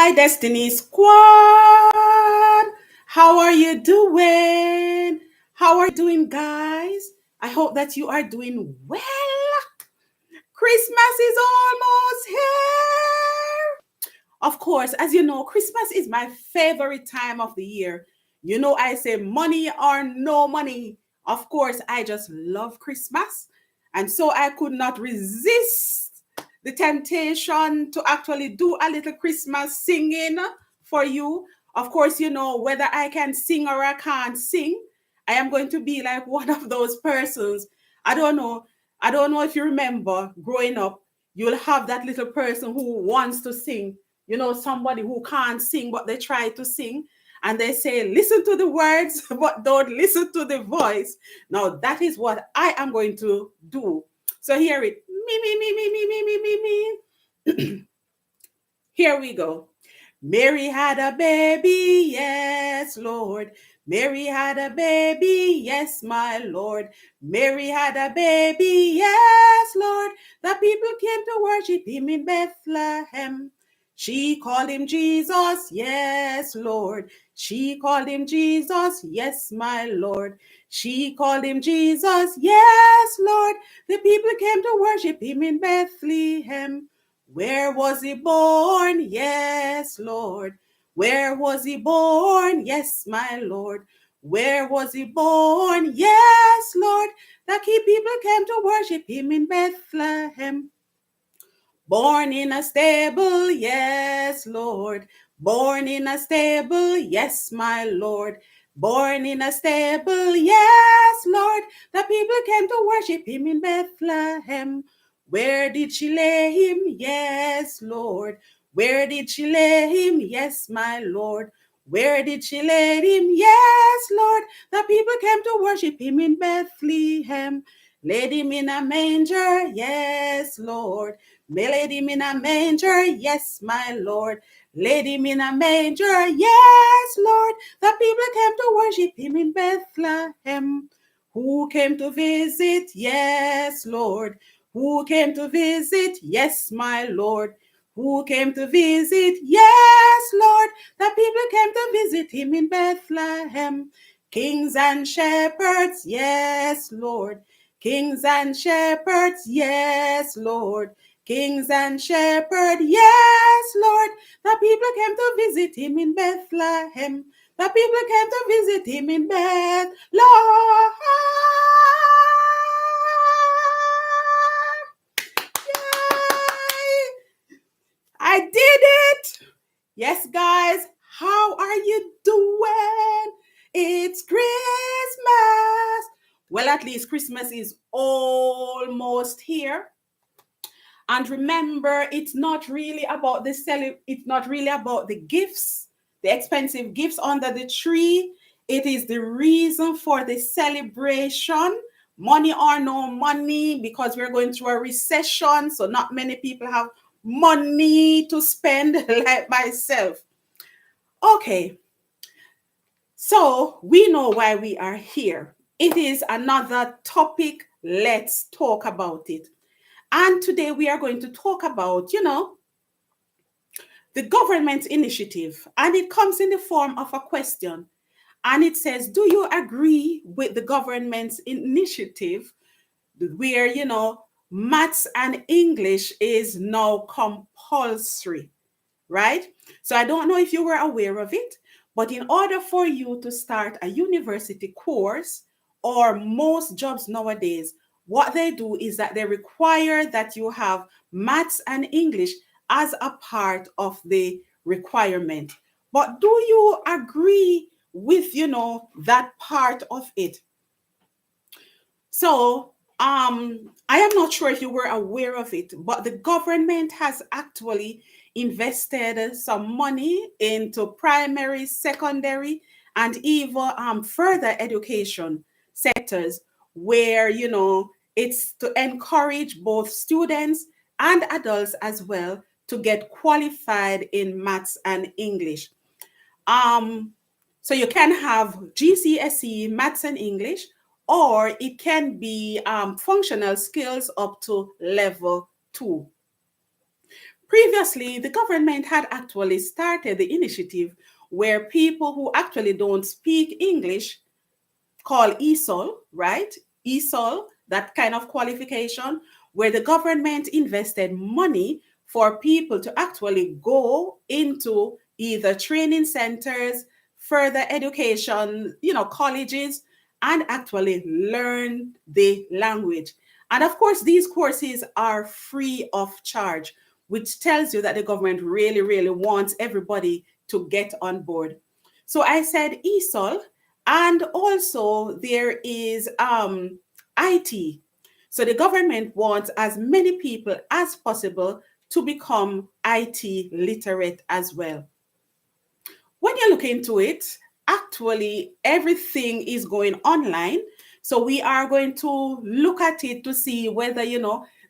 My Destiny Squad, how are you doing? How are you doing, guys? I hope that you are doing well. Christmas is almost here. Of course, as you know, Christmas is my favorite time of the year. You know, I say money or no money. Of course, I just love Christmas. And so I could not resist the temptation to actually do a little Christmas singing for you. Of course, you know, whether I can sing or I can't sing, I am going to be like one of those persons. I don't know. I don't know if you remember growing up, you'll have that little person who wants to sing, you know, somebody who can't sing, but they try to sing. And they say, listen to the words, but don't listen to the voice. Now, that is what I am going to do. So hear it. Me, me, me, me, me, me, me, me, me. Here we go. Mary had a baby, yes, Lord. Mary had a baby, yes, my Lord. Mary had a baby, yes, Lord. The people came to worship him in Bethlehem. She called him Jesus, yes, Lord. She called him Jesus, yes, my Lord. She called him Jesus, yes, Lord. The people came to worship him in Bethlehem. Where was he born? Yes, Lord. Where was he born? Yes, my Lord. Where was he born? Yes, Lord. The key people came to worship him in Bethlehem. Born in a stable, yes, Lord. Born in a stable, yes, my Lord. Born in a stable, yes, Lord. The people came to worship him in Bethlehem. Where did she lay him? Yes, Lord. Where did she lay him? Yes, my Lord. Where did she lay him? Yes, Lord. The people came to worship him in Bethlehem. Laid him in a manger, yes, Lord. Laid him in a manger, yes, my Lord. Laid him in a manger, yes, Lord. The people came to worship him in Bethlehem. Who came to visit? Yes, Lord. Who came to visit? Yes, my Lord. Who came to visit? Yes, Lord. The people came to visit him in Bethlehem. Kings and shepherds, yes, Lord. Kings and shepherds, yes, Lord. Kings and shepherds, yes, Lord. The people came to visit him in Bethlehem. The people came to visit him in Bethlehem. Yay! I did it! Yes, guys, how are you doing? It's Christmas. Well, at least Christmas is almost here. And remember, it's not really about it's not really about the gifts, the expensive gifts under the tree. It is the reason for the celebration. Money or no money, because we're going through a recession, so not many people have money to spend like myself. Okay, so we know why we are here. It is another topic. Let's talk about it. And today we are going to talk about, the government initiative. And it comes in the form of a question. And it says, do you agree with the government's initiative where, maths and English is now compulsory, right? So I don't know if you were aware of it, but in order for you to start a university course, or most jobs nowadays, what they do is that they require that you have maths and English as a part of the requirement. But do you agree with, that part of it? So, I am not sure if you were aware of it, but the government has actually invested some money into primary, secondary, and even further education sectors where, it's to encourage both students and adults as well to get qualified in maths and English. Um, so you can have GCSE, maths and English, or it can be functional skills up to level 2. Previously, the government had actually started the initiative where people who actually don't speak English, called ESOL, right? ESOL, that kind of qualification, where the government invested money for people to actually go into either training centers, further education, colleges, and actually learn the language. And of course, these courses are free of charge, which tells you that the government really, really wants everybody to get on board. So I said ESOL, and also there is IT. So the government wants as many people as possible to become IT literate as well. When you look into it, actually everything is going online. So we are going to look at it to see whether,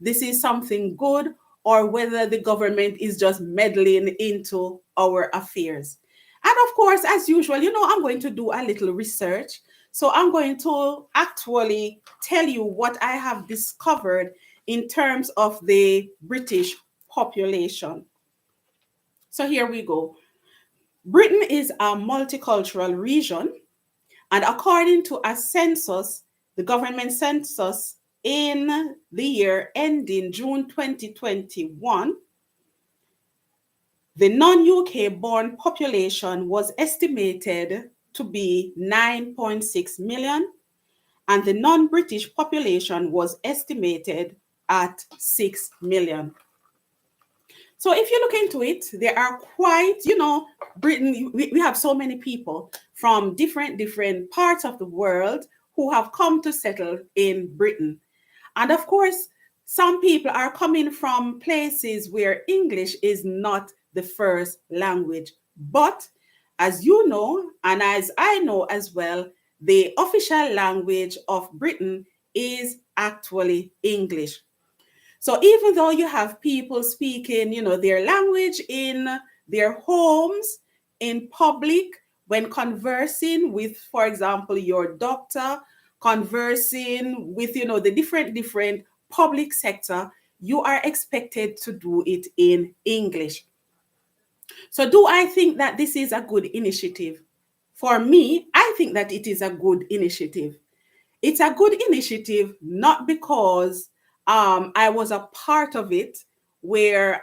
this is something good or whether the government is just meddling into our affairs. And of course, as usual, I'm going to do a little research. So I'm going to actually tell you what I have discovered in terms of the British population. So here we go. Britain is a multicultural region, and according to a census, the government census in the year ending June 2021, the non-UK born population was estimated to be 9.6 million, and the non-British population was estimated at 6 million. So if you look into it, there are quite, Britain, we have so many people from different parts of the world who have come to settle in Britain. And of course, some people are coming from places where English is not the first language. But as you know, and as I know as well, the official language of Britain is actually English. So even though you have people speaking, their language in their homes, in public, when conversing with, for example, your doctor, conversing with, the different public sector, you are expected to do it in English. So do I think that this is a good initiative? For me, I think that it is a good initiative. It's a good initiative, not because I was a part of it, where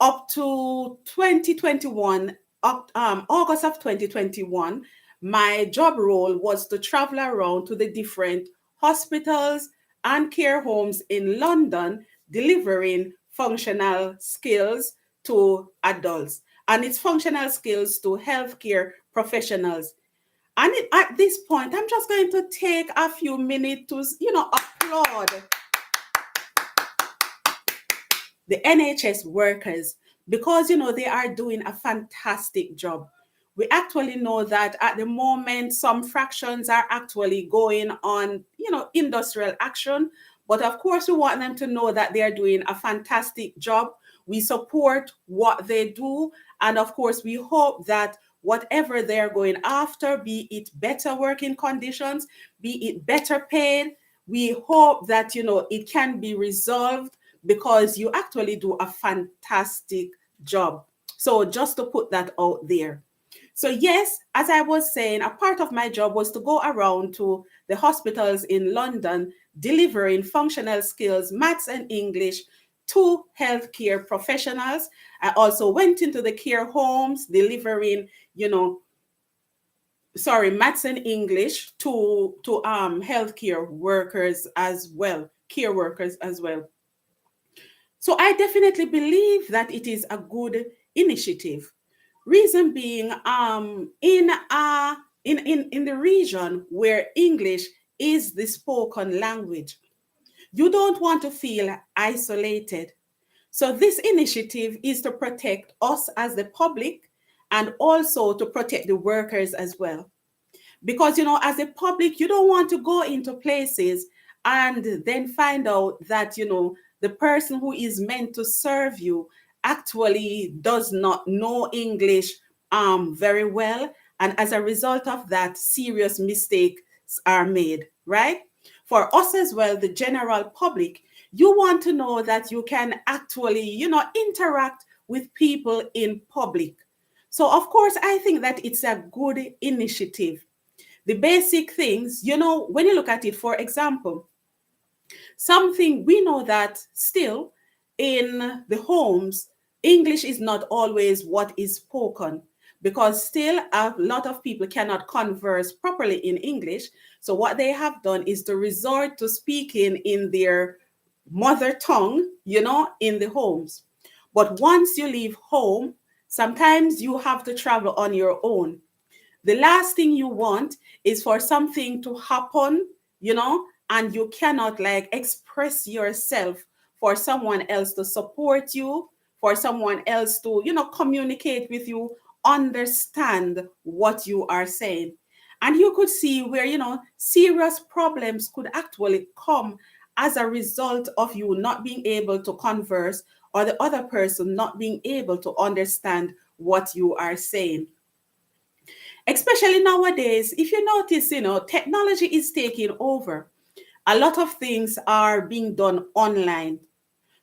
up to 2021, August of 2021, my job role was to travel around to the different hospitals and care homes in London, delivering functional skills to adults. And it's functional skills to healthcare professionals. And at this point, I'm just going to take a few minutes to, applaud the NHS workers because, they are doing a fantastic job. We actually know that at the moment, some fractions are actually going on, industrial action. But of course, we want them to know that they are doing a fantastic job. We support what they do. And of course, we hope that whatever they're going after, be it better working conditions, be it better paid, we hope that, it can be resolved because you actually do a fantastic job. So just to put that out there. So yes, as I was saying, a part of my job was to go around to the hospitals in London, delivering functional skills, maths and English to healthcare professionals. I also went into the care homes, delivering, maths and English to healthcare workers as well, care workers as well. So I definitely believe that it is a good initiative. Reason being, in the region where English is the spoken language, you don't want to feel isolated. So this initiative is to protect us as the public and also to protect the workers as well. Because, as a public, you don't want to go into places and then find out that, the person who is meant to serve you actually does not know English very well. And as a result of that, serious mistakes are made, right? For us as well, the general public, You want to know that you can actually, interact with people in public. So, of course, I think that it's a good initiative. The basic things, when you look at it, for example, something we know that still in the homes, English is not always what is spoken, because still a lot of people cannot converse properly in English. So, what they have done is to resort to speaking in their mother tongue, in the homes. But once you leave home, sometimes you have to travel on your own. The last thing you want is for something to happen, and you cannot like express yourself, for someone else to support you, for someone else to, communicate with you, understand what you are saying. And you could see where, serious problems could actually come as a result of you not being able to converse, or the other person not being able to understand what you are saying. Especially nowadays, if you notice, technology is taking over. A lot of things are being done online.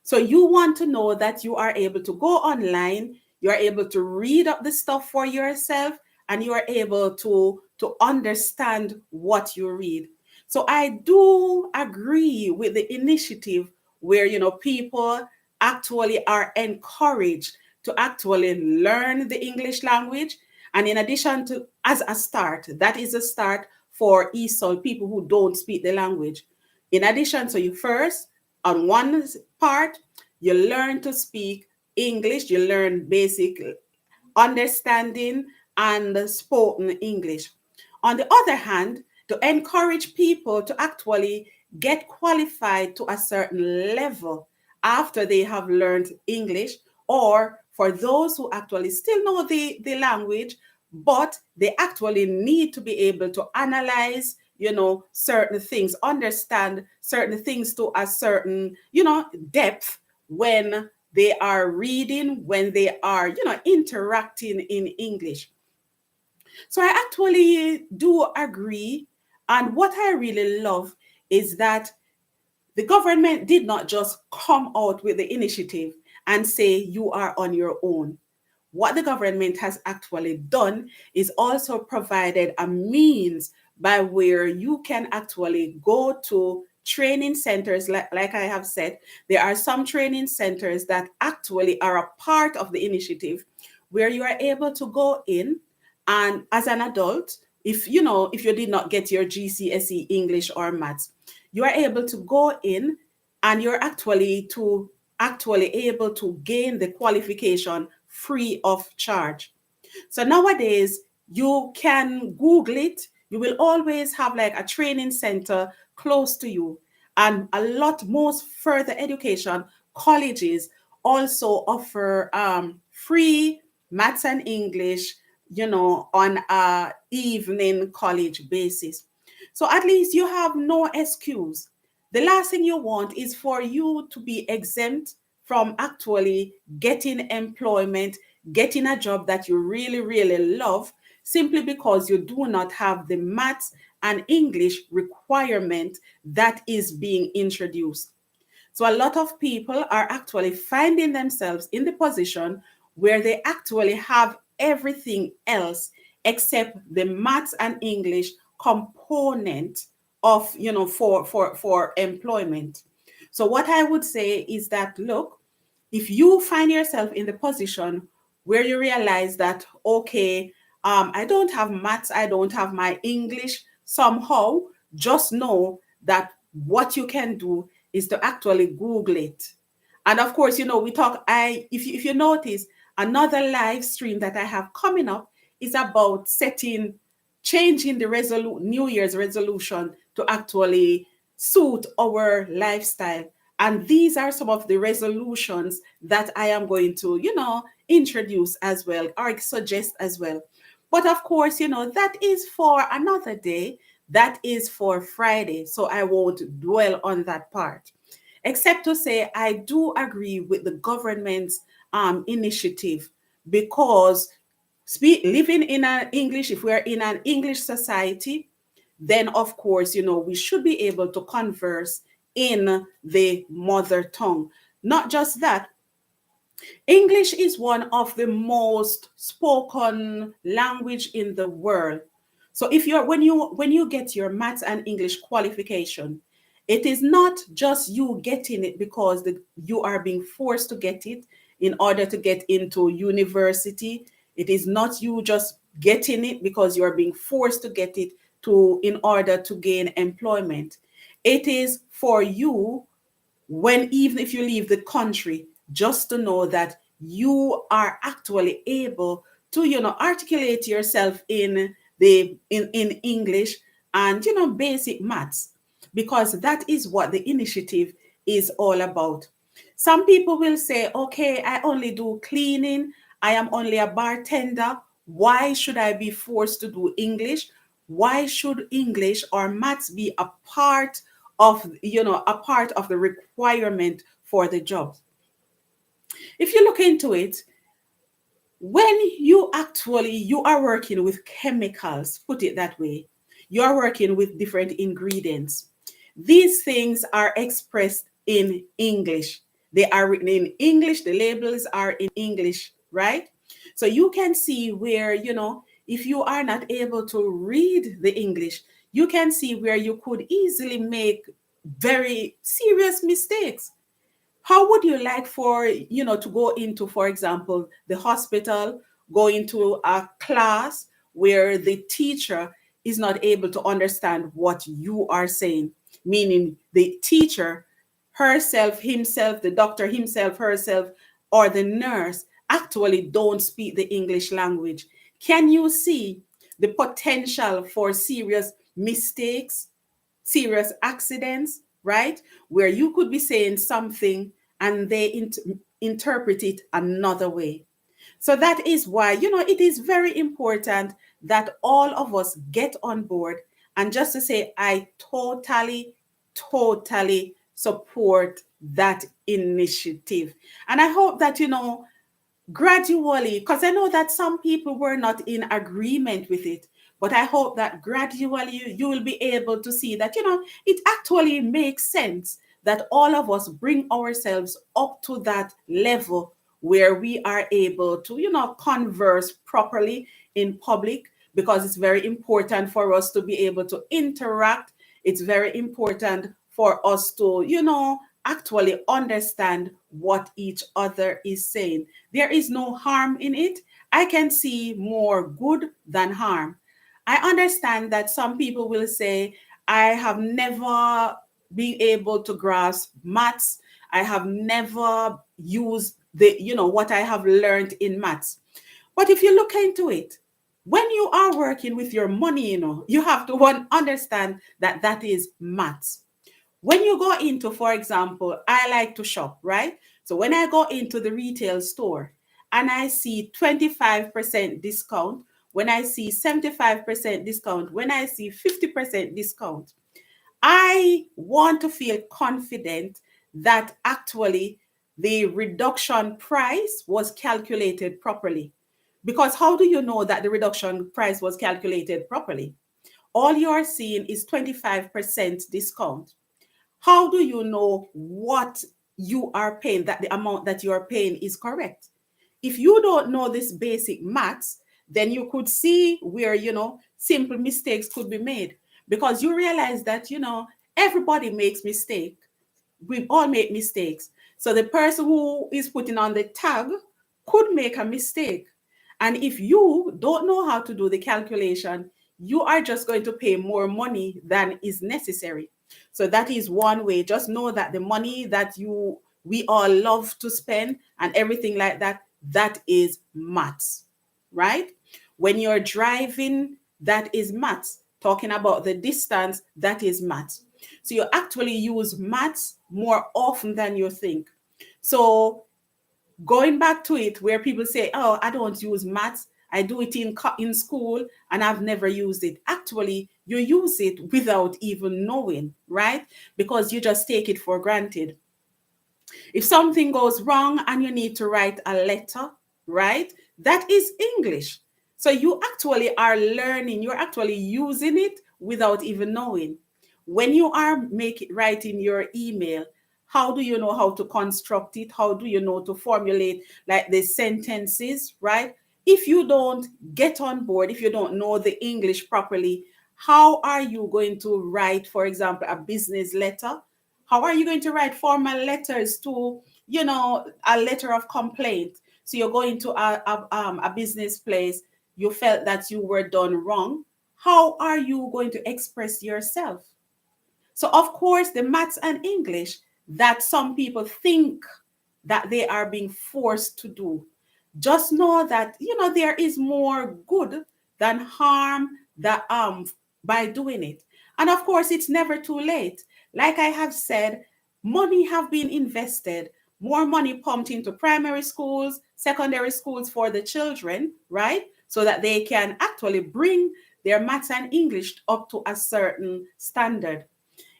So you want to know that you are able to go online, you are able to read up the stuff for yourself, and you are able to understand what you read. So I do agree with the initiative where, people actually are encouraged to actually learn the English language. And in addition to, as a start, that is a start for ESOL, people who don't speak the language. In addition, so you first, on one part, you learn to speak English, you learn basic understanding and spoken English. On the other hand, to encourage people to actually get qualified to a certain level after they have learned English, or for those who actually still know the language, but they actually need to be able to analyze, certain things, understand certain things to a certain, depth when they are reading, when they are, interacting in English. So I actually do agree. And what I really love is that the government did not just come out with the initiative and say you are on your own. What the government has actually done is also provided a means by where you can actually go to training centers. Like I have said, there are some training centers that actually are a part of the initiative, where you are able to go in, and as an adult, if you did not get your GCSE English or maths, you are able to go in, and you're actually able to gain the qualification free of charge. So nowadays, you can Google it. You will always have like a training center close to you. And most further education colleges also offer free maths and English, on a evening college basis. So at least you have no excuse. The last thing you want is for you to be exempt from actually getting employment, getting a job that you really, really love, simply because you do not have the maths and English requirement that is being introduced. So a lot of people are actually finding themselves in the position where they actually have everything else except the maths and English component of, for employment. So what I would say is that, look, if you find yourself in the position where you realize that, okay, I don't have maths, I don't have my English somehow, just know that what you can do is to actually Google it. And of course, we talk, if you notice, another live stream that I have coming up is about changing the New Year's resolution to actually suit our lifestyle. And these are some of the resolutions that I am going to, introduce as well, or suggest as well. But of course, that is for another day. That is for Friday. So I won't dwell on that part, except to say I do agree with the government's initiative, because living in an English, if we're in an English society, then of course, we should be able to converse in the mother tongue. Not just that, English is one of the most spoken language in the world. So if you're when you get your maths and English qualification, it is not just you getting it because you are being forced to get it in order to get into university. It is not you just getting it because you are being forced to get it to in order to gain employment. It is for you when even if you leave the country, just to know that you are actually able to articulate yourself in English and basic maths, because that is what the initiative is all about. Some people will say, okay, I only do cleaning, I am only a bartender, why should I be forced to do English? Why should English or maths be a part of the requirement for the job? If you look into it, when you are working with chemicals, put it that way, you are working with different ingredients. These things are expressed in English. They are written in English, the labels are in English, right? So you can see where, if you are not able to read the English, you can see where you could easily make very serious mistakes. How would you like for to go into, for example, the hospital, go into a class where the teacher is not able to understand what you are saying, meaning the teacher herself, himself, the doctor himself, herself, or the nurse actually don't speak the English language? Can you see the potential for serious mistakes, serious accidents, right? Where you could be saying something and they interpret it another way. So that is why, it is very important that all of us get on board. And just to say, I totally, totally support that initiative. And I hope that, gradually, because I know that some people were not in agreement with it, but I hope that gradually you will be able to see that, it actually makes sense that all of us bring ourselves up to that level where we are able to, converse properly in public, because it's very important for us to be able to interact. It's very important for us to, actually understand what each other is saying. There is no harm in it. I can see more good than harm. I understand that some people will say, I have never been able to grasp maths. I have never used what I have learned in maths. But if you look into it, when you are working with your money, you have to understand that that is maths. When you go into, for example, I like to shop, right? So when I go into the retail store and I see 25% discount, when I see 75% discount, when I see 50% discount, I want to feel confident that actually the reduction price was calculated properly. Because how do you know that the reduction price was calculated properly? All you are seeing is 25% discount. How do you know what you are paying, that the amount that you are paying is correct? If you don't know this basic maths, then you could see where, simple mistakes could be made, because you realize that, everybody makes mistake. We all make mistakes. So the person who is putting on the tag could make a mistake. And if you don't know how to do the calculation, you are just going to pay more money than is necessary. So that is one way. Just know that the money that we all love to spend and everything like that, that is maths, right? When you're driving, that is maths. Talking about the distance, that is maths. So you actually use maths more often than you think. So going back to it, where people say, oh, I don't use maths, I do it in school and I've never used it. Actually, you use it without even knowing, right? Because you just take it for granted. If something goes wrong and you need to write a letter, right? That is English. So you actually are learning, you're actually using it without even knowing. When you are writing your email, how do you know how to construct it? How do you know to formulate like the sentences, right? If you don't get on board, if you don't know the English properly, how are you going to write, for example, a business letter? How are you going to write formal letters to, a letter of complaint? So you're going to a business place, you felt that you were done wrong. How are you going to express yourself? So, of course, the maths and English that some people think that they are being forced to do, just know that there is more good than harm that by doing it. And of course, it's never too late. Like I have said, money have been invested, more money pumped into primary schools, secondary schools for the children, right? So that they can actually bring their maths and English up to a certain standard.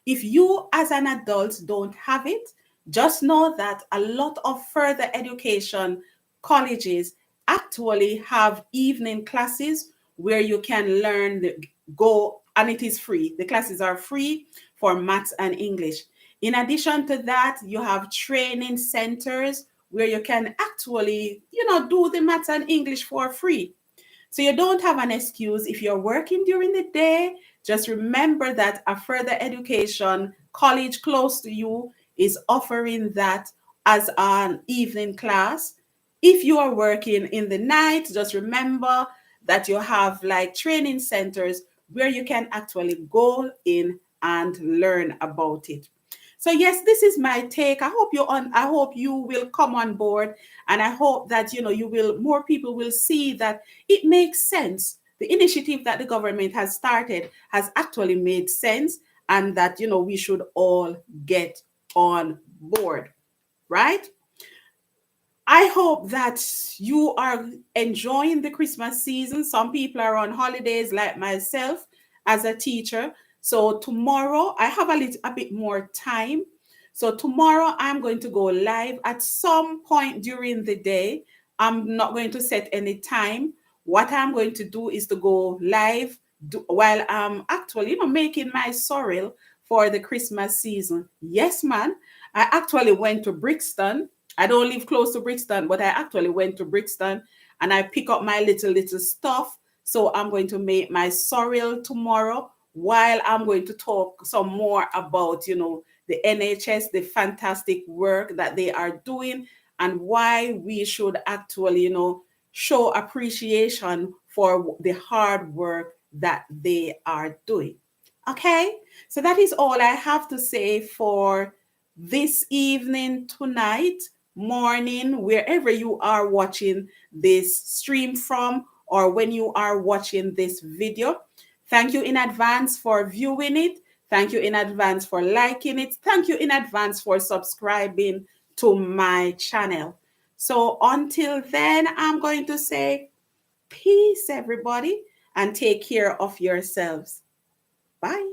If you as an adult don't have it, just know that a lot of further education colleges actually have evening classes where you can go, and it is free. The classes are free for maths and English. In addition to that, you have training centers where you can actually, do the maths and English for free. So you don't have an excuse. If you're working during the day, just remember that a further education college close to you is offering that as an evening class. If you are working in the night, just remember that you have like training centers where you can actually go in and learn about it. So yes, this is my take. I hope you will come on board, and I hope that more people will see that it makes sense. The initiative that the government has started has actually made sense, and that we should all get on board, right? I hope that you are enjoying the Christmas season. Some people are on holidays, like myself as a teacher. So tomorrow I have a bit more time. So tomorrow I'm going to go live at some point during the day. I'm not going to set any time. What I'm going to do is to go live while I'm actually, making my sorrel for the Christmas season. Yes, man. I actually went to Brixton. I don't live close to Brixton, but I actually went to Brixton and I pick up my little stuff. So I'm going to make my sorrel tomorrow, while I'm going to talk some more about, the NHS, the fantastic work that they are doing, and why we should actually, show appreciation for the hard work that they are doing. Okay, so that is all I have to say for this evening, tonight, morning, wherever you are watching this stream from, or when you are watching this video. Thank you in advance for viewing it. Thank you in advance for liking it. Thank you in advance for subscribing to my channel. So until then, I'm going to say peace, everybody, and take care of yourselves. Bye.